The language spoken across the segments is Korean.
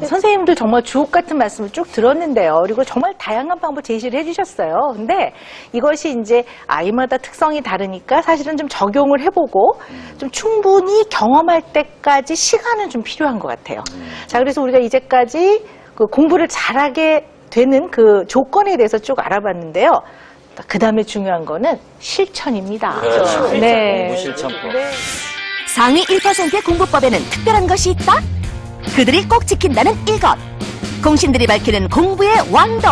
선생님들 정말 주옥 같은 말씀을 쭉 들었는데요. 그리고 정말 다양한 방법 제시를 해주셨어요. 근데 이것이 이제 아이마다 특성이 다르니까 사실은 좀 적용을 해보고 좀 충분히 경험할 때까지 시간은 좀 필요한 것 같아요. 자, 그래서 우리가 이제까지 그 공부를 잘하게 되는 그 조건에 대해서 쭉 알아봤는데요. 그 다음에 중요한 거는 실천입니다. 그렇죠. 네. 공부 실천법. 네. 상위 1%의 공부법에는 특별한 것이 있다? 그들이 꼭 지킨다는 이것. 공신들이 밝히는 공부의 왕도.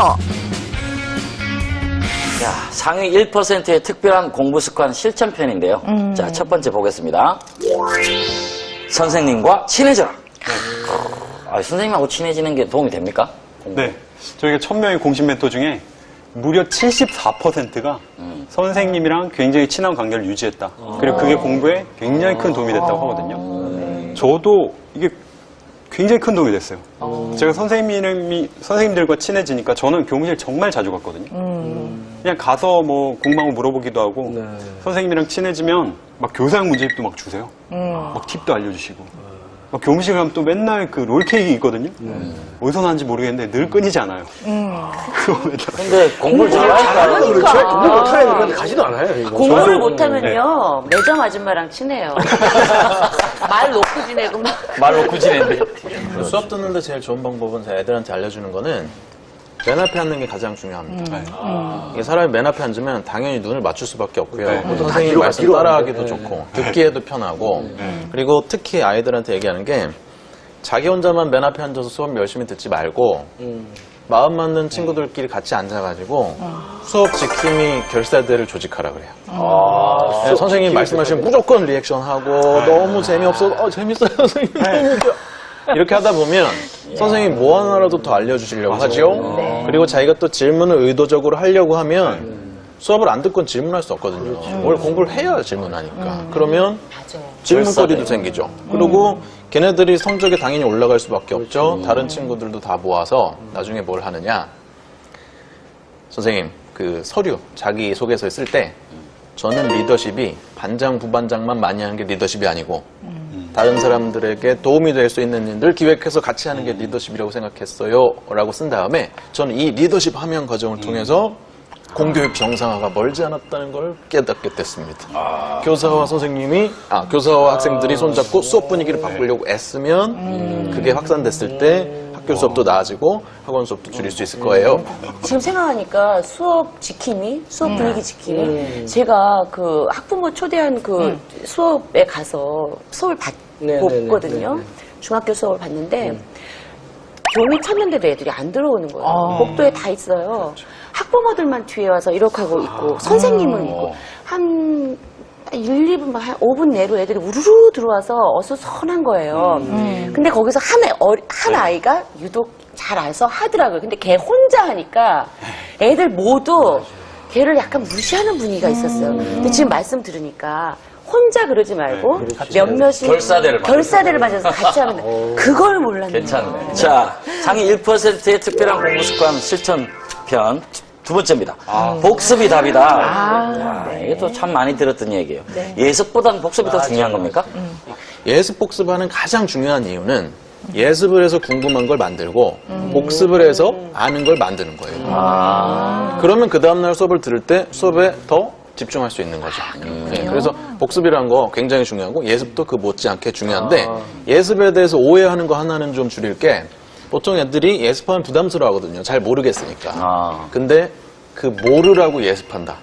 자, 상위 1%의 특별한 공부 습관 실천편인데요. 자, 첫 번째 보겠습니다. 선생님과 친해져라. 선생님하고 친해지는 게 도움이 됩니까? 네. 저희가 1000명의 공신 멘토 중에 무려 74%가 선생님이랑 굉장히 친한 관계를 유지했다. 그리고 그게 공부에 굉장히 큰 도움이 됐다고 하거든요. 저도 이게 굉장히 큰 도움이 됐어요. 제가 선생님들과 친해지니까 저는 교무실 정말 자주 갔거든요. 그냥 가서 뭐 궁금한 거 물어보기도 하고 선생님이랑 친해지면 막 교사형 문제집도 막 주세요. 막 팁도 알려주시고. 막 교무실 가면 또 맨날 그 롤케이크 있거든요. 어디서 나는지 모르겠는데 늘 끊이지 않아요. 그거 맨날. 근데 공부를 잘하니까. 그러니까. 공부 못하는 애들한테 가지도 않아요. 이거. 공부를 못하면요 매점 아줌마랑 친해요. 말 놓고 지내고 말 놓고 지내는데. 수업 듣는데 제일 좋은 방법은 제가 애들한테 알려주는 거는 맨 앞에 앉는 게 가장 중요합니다. 이게 사람이 맨 앞에 앉으면 당연히 눈을 맞출 수밖에 없고요. 선생님 말씀 따라하기도 좋고 듣기에도 편하고 그리고 특히 아이들한테 얘기하는 게 자기 혼자만 맨 앞에 앉아서 수업 열심히 듣지 말고 마음 맞는 친구들끼리 같이 앉아가지고 수업 지킴이 결사대를 조직하라 그래요. 네, 선생님 말씀하시면 무조건 리액션하고 너무 재미없어. 재밌어요 선생님. 너무 웃겨. 이렇게 하다 보면 선생님이 뭐 하나라도 더 알려주시려고 하죠. 그리고 자기가 또 질문을 의도적으로 하려고 하면 수업을 안 듣고는 질문할 수 없거든요. 뭘 공부를 해야 질문하니까. 그러면 질문거리도 생기죠. 그리고 걔네들이 성적이 당연히 올라갈 수밖에 없죠. 다른 친구들도 다 모아서 나중에 뭘 하느냐. 선생님, 그 서류, 자기소개서에 쓸 때 저는 리더십이 반장, 부반장만 많이 하는 게 리더십이 아니고 다른 사람들에게 도움이 될 수 있는 일들 기획해서 같이 하는 게 리더십이라고 생각했어요 라고 쓴 다음에 저는 이 리더십 함양 과정을 통해서 공교육 정상화가 멀지 않았다는 걸 깨닫게 됐습니다. 교사와 교사와 학생들이 손잡고 수업 분위기를 바꾸려고 애쓰면 그게 확산됐을 때 학교 수업도 나아지고 학원 수업도 줄일 수 있을 거예요. 지금 생각하니까 수업 지킴이, 수업 분위기 지킴이. 제가 그 학부모 초대한 그 수업에 가서 수업을 봤거든요. 중학교 수업을 봤는데 종이 쳤는데도 애들이 안 들어오는 거예요. 복도에 다 있어요. 학부모들만 뒤에 와서 이렇게 하고 있고 선생님은 있고 한 1, 2분, 한 5분 내로 애들이 우르르 들어와서 어수선한 거예요. 근데 거기서 한 아이가 유독 잘 알아서 하더라고요. 근데 걔 혼자 하니까 애들 모두 걔를 약간 무시하는 분위기가 있었어요. 근데 지금 말씀 들으니까 혼자 그러지 말고 몇몇이 결사대를 맞아서 같이 하면 돼. 그걸 몰랐네. 괜찮네. 자, 상위 1%의 특별한 공부 습관 실천편. 두 번째입니다. 복습이 답이다. 이것도 참 많이 들었던 얘기예요. 예습보다는 복습이 더 중요한 겁니까? 예습 복습하는 가장 중요한 이유는 예습을 해서 궁금한 걸 만들고 복습을 해서 아는 걸 만드는 거예요. 그러면 그 다음날 수업을 들을 때 수업에 더 집중할 수 있는 거죠. 네, 그래서 복습이라는 거 굉장히 중요하고 예습도 그 못지않게 중요한데 예습에 대해서 오해하는 거 하나는 좀 줄일 게 보통 애들이 예습하면 부담스러워하거든요. 잘 모르겠으니까. 근데 그 모르라고 예습한다.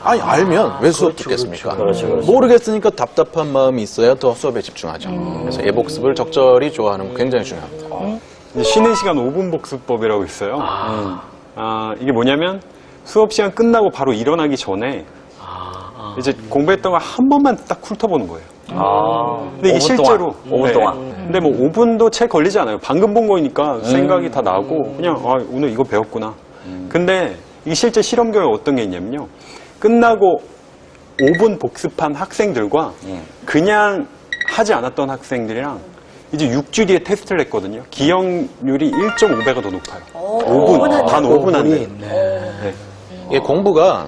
아니 알면 왜 수업 듣겠습니까? 모르겠으니까 답답한 마음이 있어야 더 수업에 집중하죠. 그래서 예복습을 적절히 좋아하는 거 굉장히 중요합니다. 쉬는 시간 5분 복습법이라고 있어요. 이게 뭐냐면 수업 시간 끝나고 바로 일어나기 전에 이제 공부했던 걸 한 번만 딱 훑어보는 거예요. 근데 이게 5분 실제로 5분 동안. 근데 뭐 5분도 채 걸리지 않아요. 방금 본 거니까 생각이 다 나고 그냥 오늘 이거 배웠구나. 근데 이게 실제 실험 결과 어떤 게 있냐면요. 끝나고 5분 복습한 학생들과 그냥 하지 않았던 학생들이랑 이제 6주 뒤에 테스트를 했거든요. 기억률이 1.5배가 더 높아요. 5분, 단 5분 안에. 네. 이게 공부가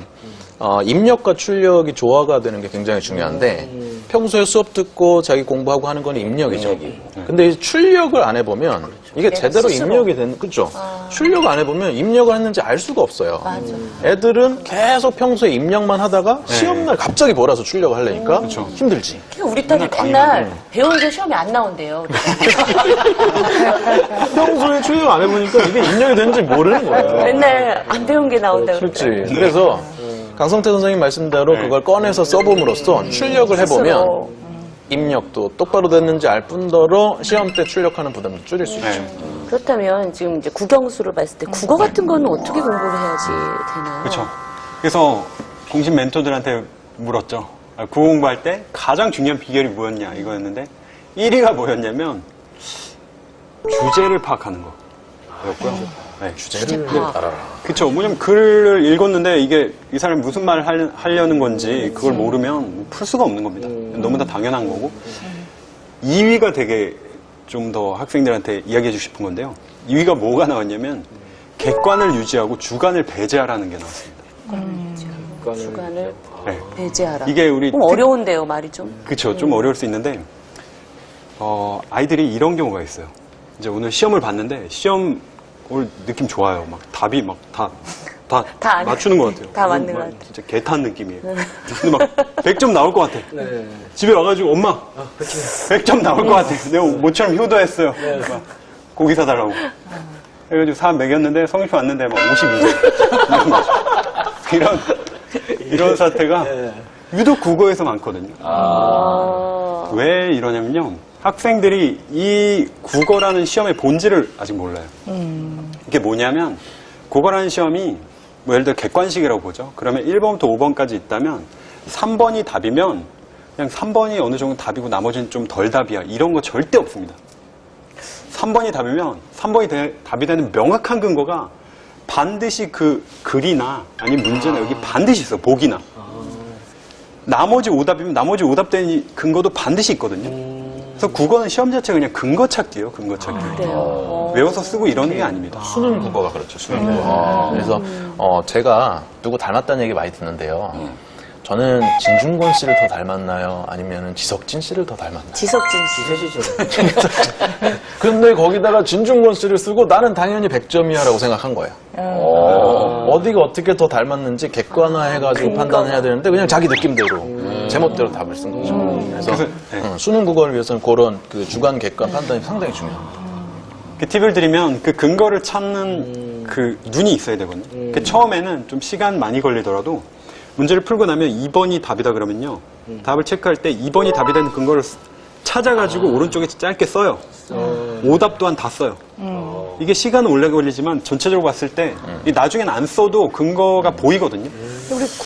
입력과 출력이 조화가 되는 게 굉장히 중요한데 평소에 수업 듣고 자기 공부하고 하는 건 입력이죠. 근데 이 출력을 안 해보면 이게 제대로 입력이 되는, 그죠? 출력 안 해보면 입력을 했는지 알 수가 없어요. 애들은 계속 평소에 입력만 하다가 시험날 갑자기 몰아서 출력을 하려니까 힘들지. 그러니까 우리 딸이 맨날 배운 게 시험에 안 나온대요. 평소에 출력 안 해보니까 이게 입력이 되는지 모르는 거예요. 맨날 안 배운 게 나온다고. 그렇지. 그래서 강성태 선생님 말씀대로 그걸 꺼내서 써봄으로써 출력을 해보면 입력도 똑바로 됐는지 알 뿐더러 시험 때 출력하는 부담도 줄일 수 있죠. 그렇다면 지금 이제 국영수를 봤을 때 국어 같은 거는 어떻게 공부를 해야지 되나요? 그렇죠. 그래서 공신 멘토들한테 물었죠. 국어 공부할 때 가장 중요한 비결이 뭐였냐 이거였는데 1위가 뭐였냐면 주제를 파악하는 거였고요. 네. 주제를 알아라. 그쵸. 뭐냐면 글을 읽었는데 이게 이 사람이 무슨 말을 하려는 건지 그걸 모르면 풀 수가 없는 겁니다. 너무나 당연한 거고. 2위가 되게 좀 더 학생들한테 이야기해 주고 싶은 건데요. 2위가 뭐가 나왔냐면 객관을 유지하고 주관을 배제하라는 게 나왔습니다. 주관을 네. 배제하라. 이게 우리 좀 어려운데요, 말이 좀. 그쵸. 좀 어려울 수 있는데 아이들이 이런 경우가 있어요. 이제 오늘 시험을 봤는데 시험 오늘 느낌 좋아요. 막 답이 막 다 다 맞추는 것 같아요. 다 맞는 막 것 같아요. 진짜 개탄 느낌이에요. 근데 막 100점 나올 것 같아. 집에 와가지고 엄마 100점 나올 것 같아. 내가 모처럼 효도했어요. 막 고기 사달라고. 그래가지고 사람 먹였는데 성적표 왔는데 막 52점. 이런 사태가 유독 국어에서 많거든요. 왜 이러냐면요. 학생들이 이 국어라는 시험의 본질을 아직 몰라요. 이게 뭐냐면 국어라는 시험이 뭐 예를 들어 객관식이라고 보죠. 그러면 1번부터 5번까지 있다면 3번이 답이면 그냥 3번이 어느 정도 답이고 나머지는 좀 덜 답이야. 이런 거 절대 없습니다. 3번이 답이면 3번이 답이 되는 명확한 근거가 반드시 그 글이나 아니면 문제나 여기 반드시 있어. 보기나. 나머지 오답이면 나머지 오답된 근거도 반드시 있거든요. 그래서 국어는 시험 자체가 그냥 근거 찾기예요. 근거 찾기. 외워서 쓰고 이러는 게 아닙니다. 수능 국어가 그렇죠. 수능 국어. 그래서 제가 누구 닮았다는 얘기 많이 듣는데요. 저는 진중권 씨를 더 닮았나요? 아니면 지석진 씨를 더 닮았나요? 지석진 씨. 근데 거기다가 진중권 씨를 쓰고 나는 당연히 100점이야라고 생각한 거예요. 어디가 어떻게 더 닮았는지 객관화해가지고 판단해야 되는데 그냥 자기 느낌대로 제멋대로 답을 쓴 거죠. 그래서 수능 국어를 위해서는 그런 그 주관 객관 판단이 상당히 중요합니다. 그 팁을 드리면 그 근거를 찾는 그 눈이 있어야 되거든요. 그 처음에는 좀 시간 많이 걸리더라도 문제를 풀고 나면 2번이 답이다 그러면요. 답을 체크할 때 2번이 답이 되는 근거를 찾아가지고 오른쪽에 짧게 써요. 오답 또한 다 써요. 이게 시간은 오래 걸리지만 전체적으로 봤을 때 나중엔 안 써도 근거가 보이거든요.